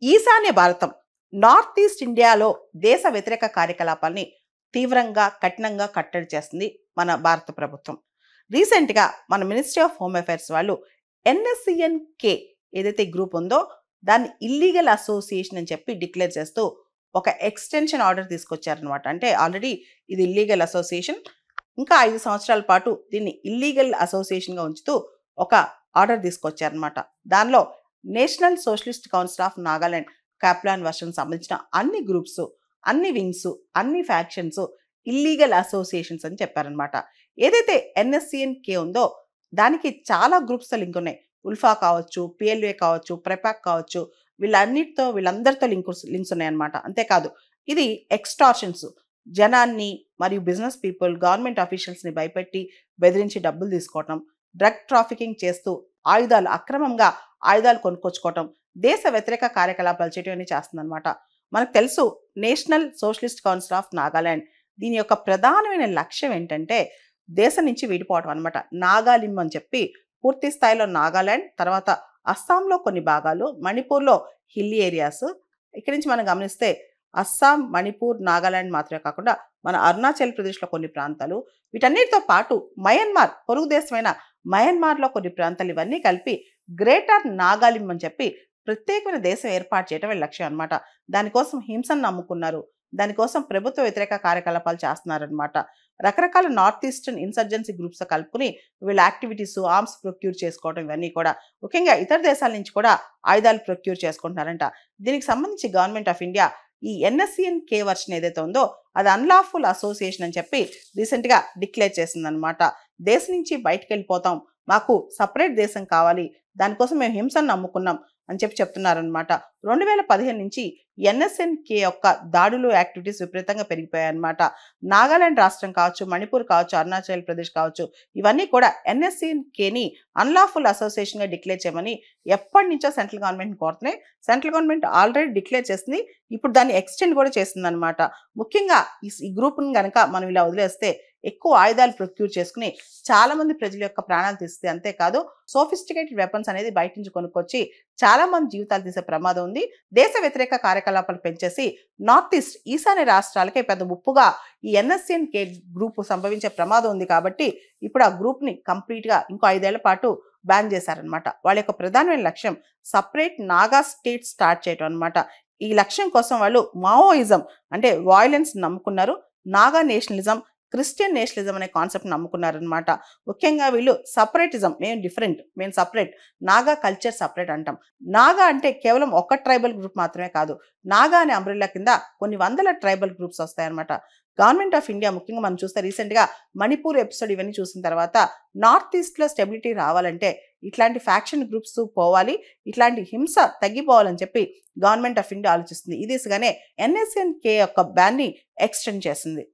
ఈశాన్య భారతం, north east ఇండియాలో దేశ వ్యతిరేక కార్యకలాపాల్ని తీవ్రంగా, కఠినంగా కట్టడి చేస్తుంది మన భారత ప్రభుత్వం. రీసెంట్‌గా మన మినిస్ట్రీ ఆఫ్ హోమ్ అఫైర్స్ వాళ్ళు ఎన్ఎస్‌సిఎన్-కే ఏదైతే గ్రూప్ ఉందో దాన్ని ఇల్లీగల్ అసోసియేషన్ అని చెప్పి డిక్లేర్ చేస్తూ ఒక ఎక్స్‌టెన్షన్ ఆర్డర్ తీసుకొచ్చారనమాట. అంటే ఆల్రెడీ ఇది ఇల్లీగల్ అసోసియేషన్. ఇంకా 5 సంవత్సరాల పాటు దీన్ని ఇల్లీగల్ అసోసియేషన్‌గా ఉంచుతూ ఒక ఆర్డర్ తీసుకొచ్చారనమాట. దానిలో national socialist council of Nagaland Kaplan version సంబంధించిన అన్ని గ్రూప్స్, అన్ని వింగ్స్, అన్ని ఫ్యాక్షన్స్ ఇల్లీగల్ అసోసియేషన్స్ అని చెప్పారనమాట. ఏదైతే ఎన్ఎస్‌సిఎన్-కే ఉందో దానికి చాలా గ్రూప్స్‌తో లింక్ ఉన్నాయి. ఉల్ఫా కావచ్చు, పిఎల్ఏ కావచ్చు, ప్రెపాక్ కావచ్చు, వీళ్ళందరితో లింక్స్ ఉన్నాయన్నమాట. అంతేకాదు ఇది ఎక్స్టార్షన్స్, జనాన్ని మరియు బిజినెస్ పీపుల్, గవర్నమెంట్ అఫీషియల్స్‌ని భయపెట్టి, బెదిరించి డబ్బులు తీసుకోవటం, డ్రగ్ ట్రాఫికింగ్ చేస్తూ అక్రమంగా ఆయుధాలు కొనుక్కొచ్చుకోవటం, దేశ వ్యతిరేక కార్యకలాపాలు చేయటం అన్ని చేస్తుందన్నమాట. మనకు తెలుసు national socialist council of Nagaland దీని యొక్క ప్రధానమైన లక్ష్యం ఏంటంటే దేశం నుంచి విడిపోవటం అనమాట. నాగాలిం అని చెప్పి పూర్తి స్థాయిలో నాగాలాండ్, తర్వాత అస్సాంలో కొన్ని భాగాలు, మణిపూర్లో హిల్లీ ఏరియాస్. ఇక్కడి నుంచి మనం గమనిస్తే అస్సాం, మణిపూర్, నాగాలాండ్ మాత్రమే కాకుండా మన అరుణాచల్ ప్రదేశ్లో కొన్ని ప్రాంతాలు, వీటన్నిటితో పాటు మయన్మార్, పొరుగు దేశమైన మయన్మార్లో కొన్ని ప్రాంతాలు, ఇవన్నీ కలిపి గ్రేటర్ నాగాలిం అని చెప్పి ప్రత్యేకమైన దేశం ఏర్పాటు చేయడం వీళ్ళ లక్ష్యం అనమాట. దానికోసం హింసను నమ్ముకున్నారు. దానికోసం ప్రభుత్వ వ్యతిరేక కార్యకలాపాలు చేస్తున్నారనమాట. రకరకాల నార్త్ ఈస్టర్న్ ఇన్సర్జెన్సీ గ్రూప్స్ కలుపుకుని వీళ్ళ యాక్టివిటీస్, ఆర్మ్స్ ప్రొక్యూర్ చేసుకోవడం, ఇవన్నీ కూడా ముఖ్యంగా ఇతర దేశాల నుంచి కూడా ఆయుధాలు ప్రొక్యూర్ చేసుకుంటున్నారంట. దీనికి సంబంధించి గవర్నమెంట్ ఆఫ్ ఇండియా ఈ ఎన్ఎస్‌సిఎన్-కే వర్షన్ ఏదైతే ఉందో అది అన్లాఫుల్ అసోసియేషన్ అని చెప్పి రీసెంట్‌గా డిక్లేర్ చేసిందనమాట. దేశం నుంచి బయటకు వెళ్ళిపోతాం, మాకు సపరేట్ దేశం కావాలి, దానికోసం మేము హింసను నమ్ముకున్నాం అని చెప్తున్నారనమాట. 2015 నుంచి ఎన్ఎస్‌ఎన్-కే యొక్క దాడులు, యాక్టివిటీస్ విపరీతంగా పెరిగిపోయాయన్నమాట. నాగాలాండ్ రాష్ట్రం కావచ్చు, మణిపూర్ కావచ్చు, అరుణాచల్ ప్రదేశ్ కావచ్చు, ఇవన్నీ కూడా ఎన్ఎస్‌సిఎన్-కేని అన్లాఫుల్ అసోసియేషన్గా డిక్లేర్ చేయమని ఎప్పటి నుంచో సెంట్రల్ గవర్నమెంట్ని కోరుతున్నాయి. సెంట్రల్ గవర్నమెంట్ ఆల్రెడీ డిక్లేర్ చేసింది. ఇప్పుడు దాన్ని ఎక్స్టెండ్ కూడా చేసిందనమాట. ముఖ్యంగా ఈ గ్రూప్ని కనుక మనం ఇలా వదిలేస్తే ఎక్కువ ఆయుధాలు ప్రొక్యూర్ చేసుకుని చాలా మంది ప్రజల యొక్క ప్రాణాలు తీస్తుంది. అంతేకాదు సోఫిస్టికేటెడ్ వెపన్స్ అనేది బయట నుంచి కొనుక్కొచ్చి చాలా మంది జీవితాలు తీసే ప్రమాదం ఉంది. దేశ వ్యతిరేక కార్యకలాపాలు పెంచేసి నార్త్ ఈస్ట్, ఈశాన్య రాష్ట్రాలకే పెద్ద ముప్పుగా ఈ ఎన్ఎస్‌సిఎన్-కే గ్రూప్ సంభవించే ప్రమాదం ఉంది. కాబట్టి ఇప్పుడు ఆ గ్రూప్ని కంప్లీట్గా ఇంకో 5 ఏళ్ల పాటు బ్యాన్ చేశారనమాట. వాళ్ళ యొక్క ప్రధానమైన లక్ష్యం సపరేట్ నాగా స్టేట్ స్టార్ట్ చేయడం అనమాట. ఈ లక్ష్యం కోసం వాళ్ళు మావోయిజం అంటే వాయిలెన్స్ నమ్ముకున్నారు. నాగా నేషనలిజం, క్రిస్టియన్ నేషనలిజం అనే కాన్సెప్ట్ నమ్ముకున్నారనమాట. ముఖ్యంగా వీళ్ళు సపరేటిజం, మేము డిఫరెంట్, మేము సపరేట్, నాగా కల్చర్ సపరేట్ అంటాం. నాగా అంటే కేవలం ఒక ట్రైబల్ గ్రూప్ మాత్రమే కాదు, నాగా అనే అంబ్రెల్లా కింద కొన్ని వందల ట్రైబల్ గ్రూప్స్ వస్తాయన్నమాట. గవర్నమెంట్ ఆఫ్ ఇండియా ముఖ్యంగా మనం చూస్తే రీసెంట్గా మణిపూర్ ఎపిసోడ్ ఇవన్నీ చూసిన తర్వాత నార్త్ ఈస్ట్లో స్టెబిలిటీ రావాలంటే ఇట్లాంటి ఫ్యాక్షన్ గ్రూప్స్ పోవాలి, ఇట్లాంటి హింస తగ్గిపోవాలని చెప్పి గవర్నమెంట్ ఆఫ్ ఇండియా ఆలోచిస్తుంది. ఈ దిశగానే ఎన్ఎస్‌సిఎన్-కే యొక్క బ్యాన్ని ఎక్స్టెండ్ చేసింది.